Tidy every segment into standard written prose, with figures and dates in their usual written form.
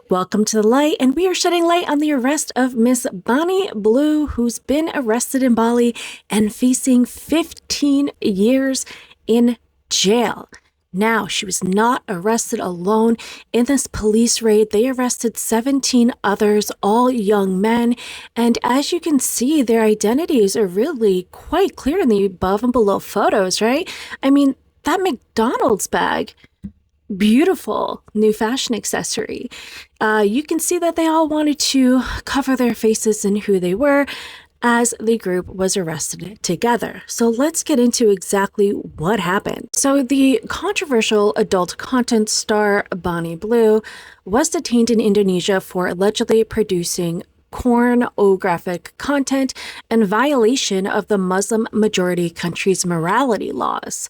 Welcome to the light, and we are shedding light on the arrest of Miss Bonnie Blue, who's been arrested in Bali and facing 15 years in jail. Now, she was not arrested alone. In this police raid, they arrested 17 others, all young men. And as you can see, their identities are really quite clear in the above and below photos, right? I mean, that McDonald's bag, beautiful new fashion accessory. You can see that they all wanted to cover their faces and who they were as the group was arrested together. So let's get into exactly what happened. So the controversial adult content star Bonnie Blue was detained in Indonesia for allegedly producing pornographic content and violation of the Muslim majority country's morality laws.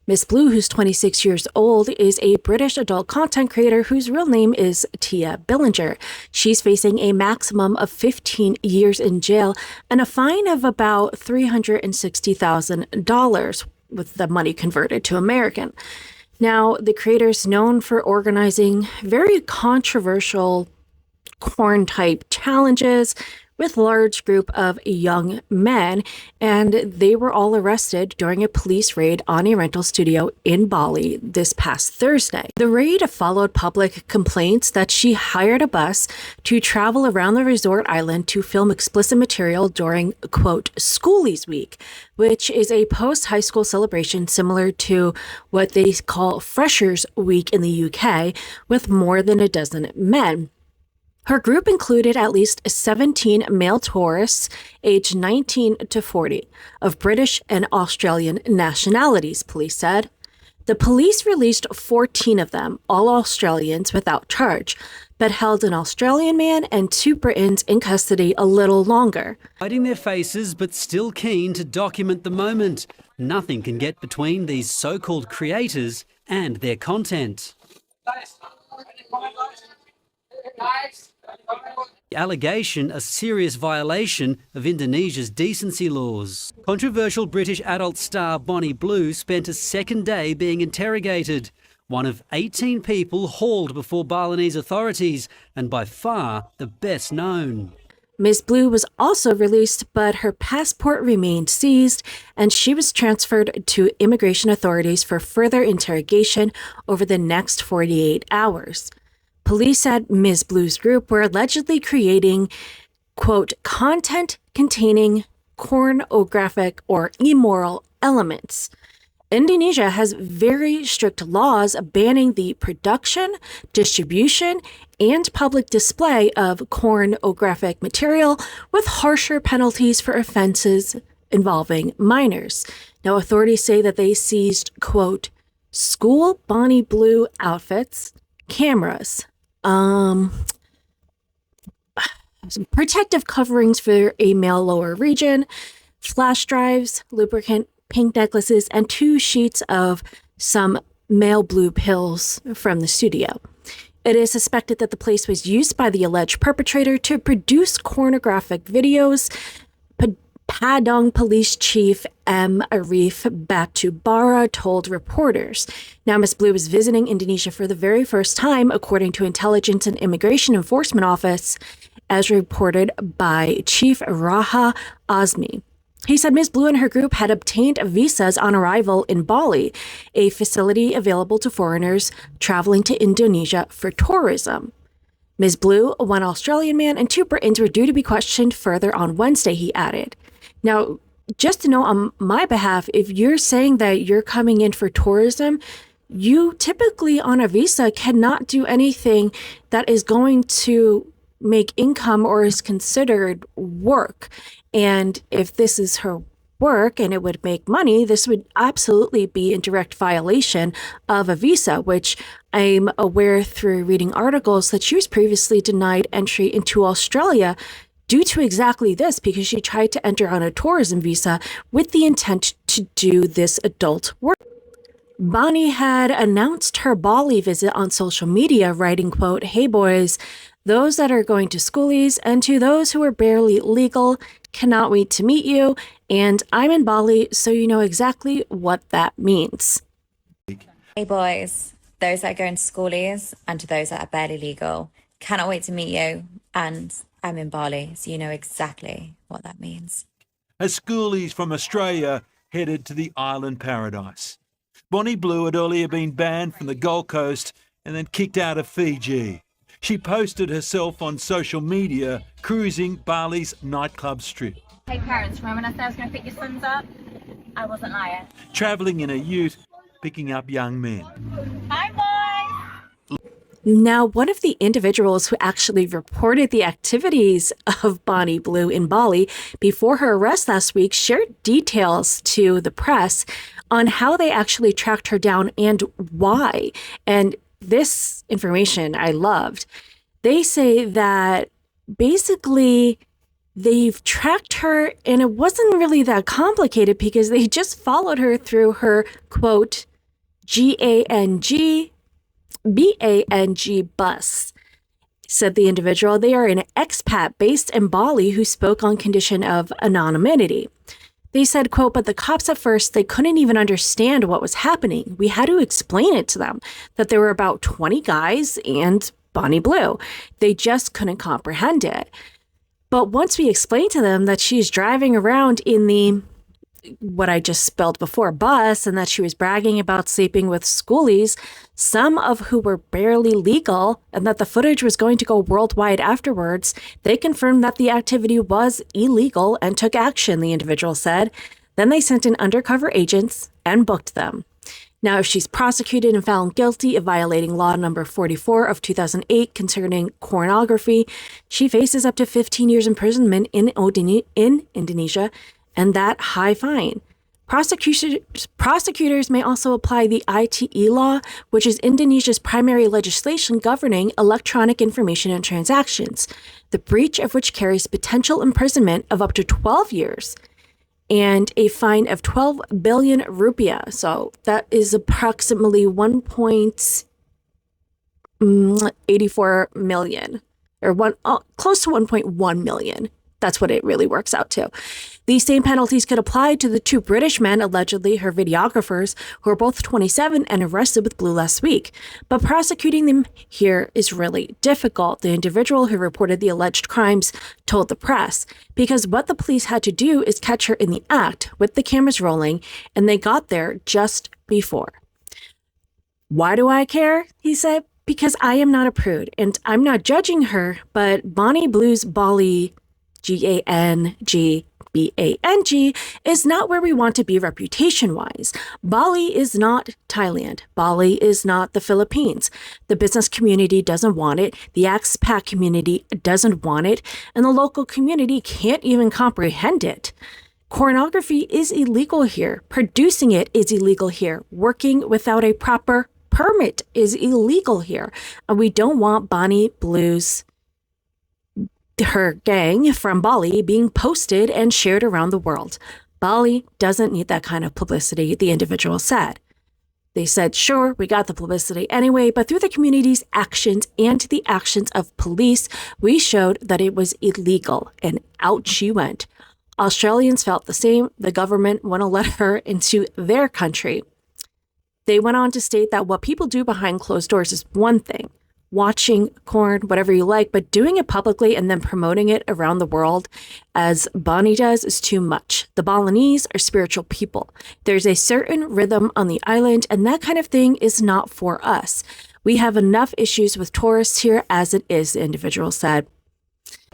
Miss Blue, who's 26 years old, is a British adult content creator whose real name is Tia Billinger. She's facing a maximum of 15 years in jail and a fine of about $360,000 with the money converted to American. Now, the creator is known for organizing very controversial porn-type challenges with a large group of young men, and they were all arrested during a police raid on a rental studio in Bali this past Thursday. The raid followed public complaints that she hired a bus to travel around the resort island to film explicit material during, quote, Schoolies Week, which is a post-high school celebration similar to what they call Freshers Week in the UK, with more than a dozen men. Her group included at least 17 male tourists aged 19 to 40 of British and Australian nationalities, police said. The police released 14 of them, all Australians, without charge, but held an Australian man and 2 Britons in custody a little longer. Hiding their faces but still keen to document the moment. Nothing can get between these so-called creators and their content. The allegation, a serious violation of Indonesia's decency laws. Controversial British adult star Bonnie Blue spent a second day being interrogated. One of 18 people hauled before Balinese authorities, and by far the best known. Ms. Blue was also released, but her passport remained seized, and she was transferred to immigration authorities for further interrogation over the next 48 hours. Police said Ms. Blue's group were allegedly creating, quote, content containing pornographic or immoral elements. Indonesia has very strict laws banning the production, distribution, and public display of pornographic material, with harsher penalties for offenses involving minors. Now, authorities say that they seized, quote, school Bonnie Blue outfits, cameras, protective coverings for a male lower region, flash drives, lubricant, pink necklaces, and 2 sheets of some male blue pills from the studio. It is suspected that the place was used by the alleged perpetrator to produce pornographic videos. Padang Police Chief M. Arif Batubara told reporters. Now, Ms. Blue was visiting Indonesia for the very first time, according to Intelligence and Immigration Enforcement Office, as reported by Chief Raha Azmi. He said Ms. Blue and her group had obtained visas on arrival in Bali, a facility available to foreigners traveling to Indonesia for tourism. Ms. Blue, 1 Australian man, and 2 Britons were due to be questioned further on Wednesday, he added. Now, just to know on my behalf, if you're saying that you're coming in for tourism, you typically on a visa cannot do anything that is going to make income or is considered work. And if this is her work and it would make money, this would absolutely be in direct violation of a visa, which I'm aware through reading articles that she was previously denied entry into Australia due to exactly this, because she tried to enter on a tourism visa with the intent to do this adult work. Bonnie had announced her Bali visit on social media, writing, quote, hey boys, those that are going to schoolies and to those who are barely legal, cannot wait to meet you. And I'm in Bali, so you know exactly what that means. Hey boys, those that are going to schoolies and to those that are barely legal, Cannot wait to meet you. And I'm in Bali, so you know exactly what that means. As schoolies from Australia headed to the island paradise. Bonnie Blue had earlier been banned from the Gold Coast and then kicked out of Fiji. She posted herself on social media cruising Bali's nightclub strip. Hey parents, remember when I said I was going to pick your sons up? I wasn't lying. Travelling in a ute, picking up young men. Hi boys! Now, one of the individuals who actually reported the activities of Bonnie Blue in Bali before her arrest last week shared details to the press on how they actually tracked her down and why. And this information I loved. They say that basically they've tracked her and it wasn't really that complicated because they just followed her through her, quote, BANG bus, said the individual. They are an expat based in Bali who spoke on condition of anonymity. They said, quote, but the cops at first, they couldn't even understand what was happening. We had to explain it to them that there were about 20 guys and Bonnie Blue. They just couldn't comprehend it. But once we explained to them that she's driving around in the, what I just spelled before, bus, and that she was bragging about sleeping with schoolies, some of who were barely legal, and that the footage was going to go worldwide afterwards, they confirmed that the activity was illegal and took action, the individual said. Then they sent in undercover agents and booked them. Now, if she's prosecuted and found guilty of violating law number 44 of 2008 concerning pornography, she faces up to 15 years imprisonment in Indonesia and that high fine. Prosecutors may also apply the ITE law, which is Indonesia's primary legislation governing electronic information and transactions, the breach of which carries potential imprisonment of up to 12 years and a fine of 12 billion rupiah. So that is approximately 1.84 million, or close to 1.1 million. That's what it really works out to. These same penalties could apply to the two British men, allegedly her videographers, who are both 27 and arrested with Blue last week. But prosecuting them here is really difficult, the individual who reported the alleged crimes told the press, because what the police had to do is catch her in the act with the cameras rolling, and they got there just before. Why do I care? He said, because I am not a prude, and I'm not judging her, but Bonnie Blue's Bali, GANGBANG, is not where we want to be reputation-wise. Bali is not Thailand. Bali is not the Philippines. The business community doesn't want it. The expat community doesn't want it. And the local community can't even comprehend it. Pornography is illegal here. Producing it is illegal here. Working without a proper permit is illegal here. And we don't want Bonnie Blue's her gang from Bali being posted and shared around the world. Bali doesn't need that kind of publicity, the individual said. They said, sure, we got the publicity anyway, but through the community's actions and the actions of police, we showed that it was illegal, and out she went. Australians felt the same. The government wouldn't let her into their country. They went on to state that what people do behind closed doors is one thing, watching porn, whatever you like, but doing it publicly and then promoting it around the world, as Bonnie does, is too much. The Balinese are spiritual people. There's a certain rhythm on the island, and that kind of thing is not for us. We have enough issues with tourists here as it is, the individual said.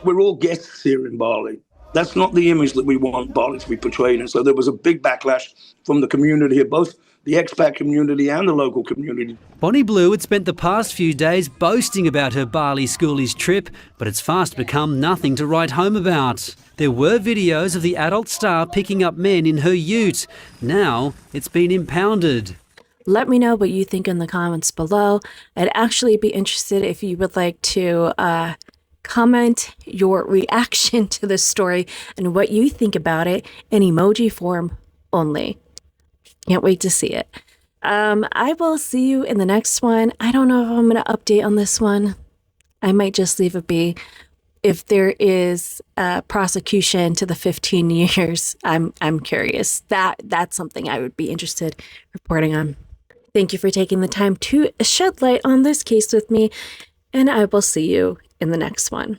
We're all guests here in Bali. That's not the image that we want Bali to be portrayed in. So there was a big backlash from the community here, both the expat community and the local community. Bonnie Blue had spent the past few days boasting about her Bali schoolies trip, but it's fast become nothing to write home about. There were videos of the adult star picking up men in her ute. Now it's been impounded. Let me know what you think in the comments below. I'd actually be interested if you would like to comment your reaction to this story and what you think about it in emoji form only. Can't wait to see it. I will see you in the next one. I don't know if I'm going to update on this one. I might just leave it be. If there is a prosecution to the 15 years, I'm curious. That's something I would be interested reporting on. Thank you for taking the time to shed light on this case with me. and I will see you in the next one.